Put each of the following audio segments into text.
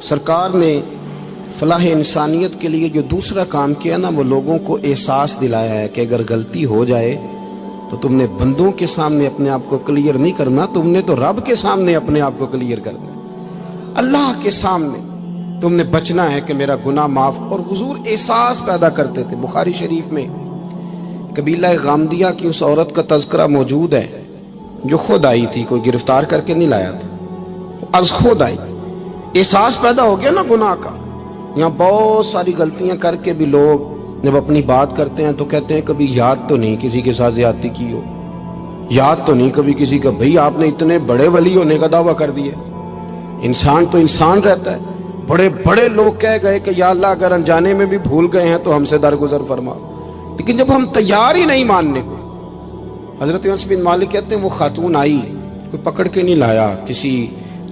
سرکار نے فلاح انسانیت کے لیے جو دوسرا کام کیا نا، وہ لوگوں کو احساس دلایا ہے کہ اگر غلطی ہو جائے تو تم نے بندوں کے سامنے اپنے آپ کو کلیئر نہیں کرنا، تم نے تو رب کے سامنے اپنے آپ کو کلیئر کرنا، اللہ کے سامنے تم نے بچنا ہے کہ میرا گناہ معاف۔ اور حضور احساس پیدا کرتے تھے۔ بخاری شریف میں قبیلہ غامدیہ کی اس عورت کا تذکرہ موجود ہے جو خود آئی تھی، کوئی گرفتار کر کے نہیں لایا تھا، از خود آئی۔ احساس پیدا ہو گیا نا گناہ کا۔ یہاں بہت ساری غلطیاں کر کے بھی لوگ جب اپنی بات کرتے ہیں تو کہتے ہیں کبھی یاد تو نہیں کسی کے ساتھ زیادتی کی ہو، یاد تو نہیں کبھی کسی کا، بھئی آپ نے اتنے بڑے ولی ہونے کا دعویٰ کر دیا۔ انسان تو انسان رہتا ہے۔ بڑے بڑے لوگ کہہ گئے کہ یا اللہ اگر انجانے میں بھی بھول گئے ہیں تو ہم سے درگزر فرما، لیکن جب ہم تیار ہی نہیں ماننے کو۔ حضرت انس بن مالک کہتے ہیں وہ خاتون آئی، کوئی پکڑ کے نہیں لایا، کسی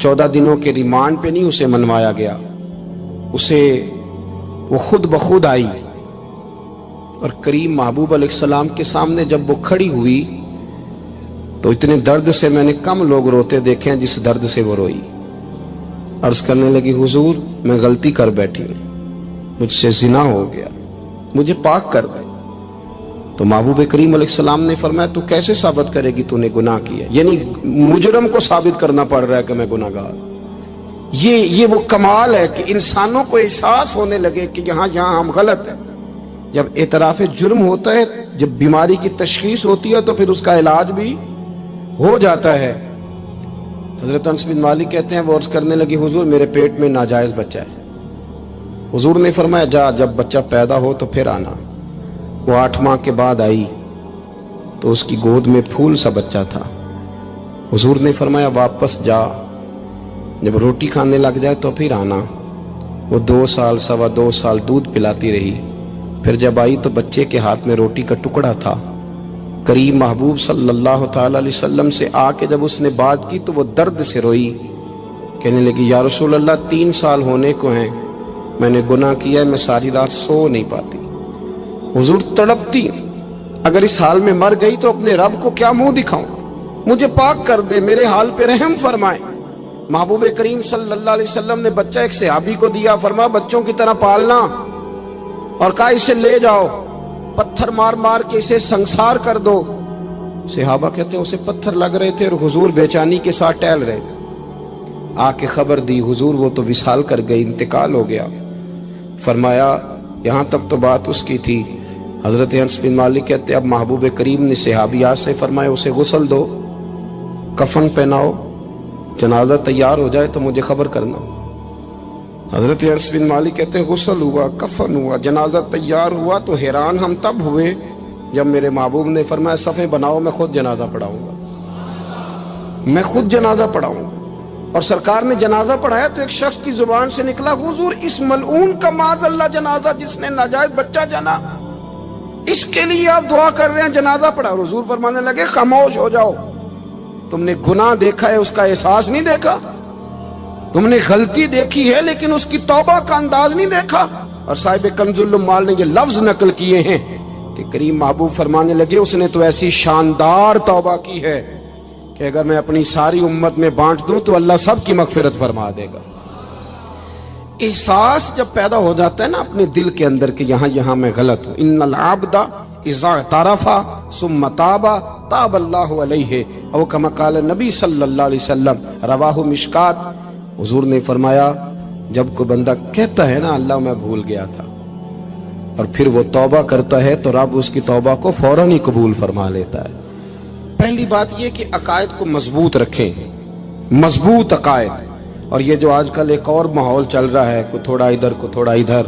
14 دنوں کے ریمانڈ پہ نہیں اسے منوایا گیا، اسے وہ خود بخود آئی، اور کریم محبوب علیہ السلام کے سامنے جب وہ کھڑی ہوئی تو اتنے درد سے میں نے کم لوگ روتے دیکھے ہیں جس درد سے وہ روئی۔ عرض کرنے لگی حضور میں غلطی کر بیٹھی ہوں، مجھ سے زنا ہو گیا، مجھے پاک کر دے۔ تو محبوب کریم علیہ السلام نے فرمایا تو کیسے ثابت کرے گی تو نے گناہ کیا؟ یعنی مجرم کو ثابت کرنا پڑ رہا ہے کہ میں گناہ گار۔ یہ وہ کمال ہے کہ انسانوں کو احساس ہونے لگے کہ یہاں ہم غلط ہیں۔ جب اعتراف جرم ہوتا ہے، جب بیماری کی تشخیص ہوتی ہے تو پھر اس کا علاج بھی ہو جاتا ہے۔ حضرت انس بن مالک کہتے ہیں وہ عرض کرنے لگی حضور میرے پیٹ میں ناجائز بچہ ہے۔ حضور نے فرمایا جا جب بچہ پیدا ہو تو پھر آنا۔ وہ 8 ماہ کے بعد آئی تو اس کی گود میں پھول سا بچہ تھا۔ حضور نے فرمایا واپس جا، جب روٹی کھانے لگ جائے تو پھر آنا۔ وہ 2 سال 2.25 سال دودھ پلاتی رہی، پھر جب آئی تو بچے کے ہاتھ میں روٹی کا ٹکڑا تھا۔ کریم محبوب صلی اللہ تعالی علیہ وسلم سے آ کے جب اس نے بات کی تو وہ درد سے روئی، کہنے لگی یا رسول اللہ 3 سال ہونے کو ہیں، میں نے گناہ کیا ہے، میں ساری رات سو نہیں پاتی۔ حضور تڑپتی، اگر اس حال میں مر گئی تو اپنے رب کو کیا منہ دکھاؤں، مجھے پاک کر دے، میرے حال پہ رحم فرمائے۔ محبوب کریم صلی اللہ علیہ وسلم نے بچہ ایک صحابی کو دیا، فرمایا بچوں کی طرح پالنا، اور کہا اسے لے جاؤ، پتھر مار مار کے اسے سنسار کر دو۔ صحابہ کہتے ہیں اسے پتھر لگ رہے تھے اور حضور بے چینی کے ساتھ ٹہل رہے تھے۔ آ کے خبر دی حضور وہ تو وصال کر گئی، انتقال ہو گیا۔ فرمایا یہاں تک تو بات اس کی تھی۔ حضرت انس بن مالک کہتے اب محبوب کریم نے صحابیات سے فرمایا اسے غسل دو، کفن پہناؤ، جنازہ تیار ہو جائے تو مجھے خبر کرنا۔ حضرت انس بن مالک کہتے ہیں غسل ہوا، کفن ہوا، جنازہ تیار ہوا تو حیران ہم تب ہوئے جب میرے محبوب نے فرمایا صفیں بناؤ، میں خود جنازہ پڑھاؤں گا، میں خود جنازہ پڑھاؤں گا۔ اور سرکار نے جنازہ پڑھایا تو ایک شخص کی زبان سے نکلا حضور اس ملعون کا معاذ اللہ جنازہ جس نے ناجائز بچہ جنا، اس کے لیے آپ دعا کر رہے ہیں، جنازہ پڑھا۔ حضور فرمانے لگے خاموش ہو جاؤ، تم نے گناہ دیکھا ہے، اس کا احساس نہیں دیکھا، تم نے غلطی دیکھی ہے لیکن اس کی توبہ کا انداز نہیں دیکھا۔ اور صاحب کنز العمال نے یہ لفظ نقل کیے ہیں کہ کریم محبوب فرمانے لگے اس نے تو ایسی شاندار توبہ کی ہے کہ اگر میں اپنی ساری امت میں بانٹ دوں تو اللہ سب کی مغفرت فرما دے گا۔ احساس جب پیدا ہو جاتا ہے نا اپنے دل کے اندر کہ یہاں میں غلط ہوں، ان العبد اذا اعترف ثم تاب تاب اللہ علیہ، او کما قال نبی صلی اللہ علیہ وسلم، رواہ مشکات۔ حضور نے فرمایا جب کوئی بندہ کہتا ہے نا اللہ میں بھول گیا تھا، اور پھر وہ توبہ کرتا ہے تو رب اس کی توبہ کو فوراً ہی قبول فرما لیتا ہے۔ پہلی بات یہ کہ عقائد کو مضبوط رکھیں، مضبوط عقائد۔ اور یہ جو آج کل ایک اور ماحول چل رہا ہے، کوئی تھوڑا ادھر کوئی تھوڑا ادھر،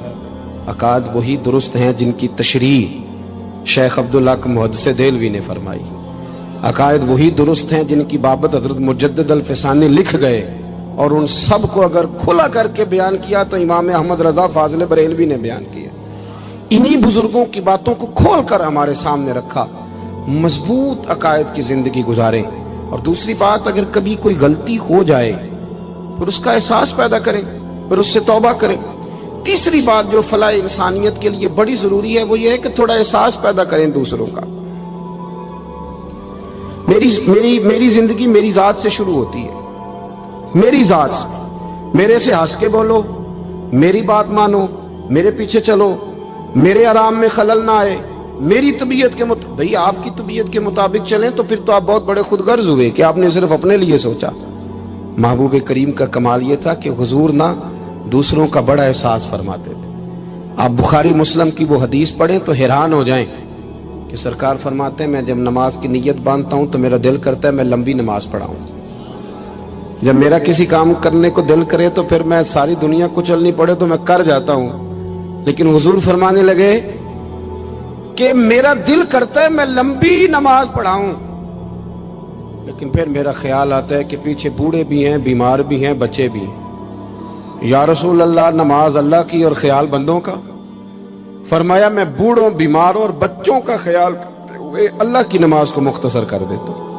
عقائد وہی درست ہیں جن کی تشریح شیخ عبدالحق محدث دہلوی نے فرمائی، عقائد وہی درست ہیں جن کی بابت حضرت مجدد الفسانی لکھ گئے، اور ان سب کو اگر کھلا کر کے بیان کیا تو امام احمد رضا فاضل بریلوی نے بیان کیا۔ انہی بزرگوں کی باتوں کو کھول کر ہمارے سامنے رکھا۔ مضبوط عقائد کی زندگی گزاریں۔ اور دوسری بات، اگر کبھی کوئی غلطی ہو جائے پھر اس کا احساس پیدا کریں، پھر اس سے توبہ کریں۔ تیسری بات جو فلاح انسانیت کے لیے بڑی ضروری ہے وہ یہ ہے کہ تھوڑا احساس پیدا کریں دوسروں کا۔ میری زندگی میری ذات سے شروع ہوتی ہے، میری ذات سے۔ میرے سے ہنس کے بولو، میری بات مانو، میرے پیچھے چلو، میرے آرام میں خلل نہ آئے، میری طبیعت کے بھئی آپ کی طبیعت کے مطابق چلیں تو پھر تو آپ بہت بڑے خود غرض ہوئے کہ آپ نے صرف اپنے لیے سوچا۔ محبوب کریم کا کمال یہ تھا کہ حضور نہ دوسروں کا بڑا احساس فرماتے تھے۔ آپ بخاری مسلم کی وہ حدیث پڑھیں تو حیران ہو جائیں کہ سرکار فرماتے ہیں میں جب نماز کی نیت باندھتا ہوں تو میرا دل کرتا ہے میں لمبی نماز پڑھاؤں، جب میرا کسی کام کرنے کو دل کرے تو پھر میں ساری دنیا کچلنی پڑے تو میں کر جاتا ہوں، لیکن حضور فرمانے لگے کہ میرا دل کرتا ہے میں لمبی نماز پڑھاؤں، لیکن پھر میرا خیال آتا ہے کہ پیچھے بوڑھے بھی ہیں، بیمار بھی ہیں، بچے بھی ہیں۔ یا رسول اللہ، نماز اللہ کی اور خیال بندوں کا؟ فرمایا میں بوڑھوں، بیماروں اور بچوں کا خیال کرتے ہوئے اللہ کی نماز کو مختصر کر دیتا ہوں۔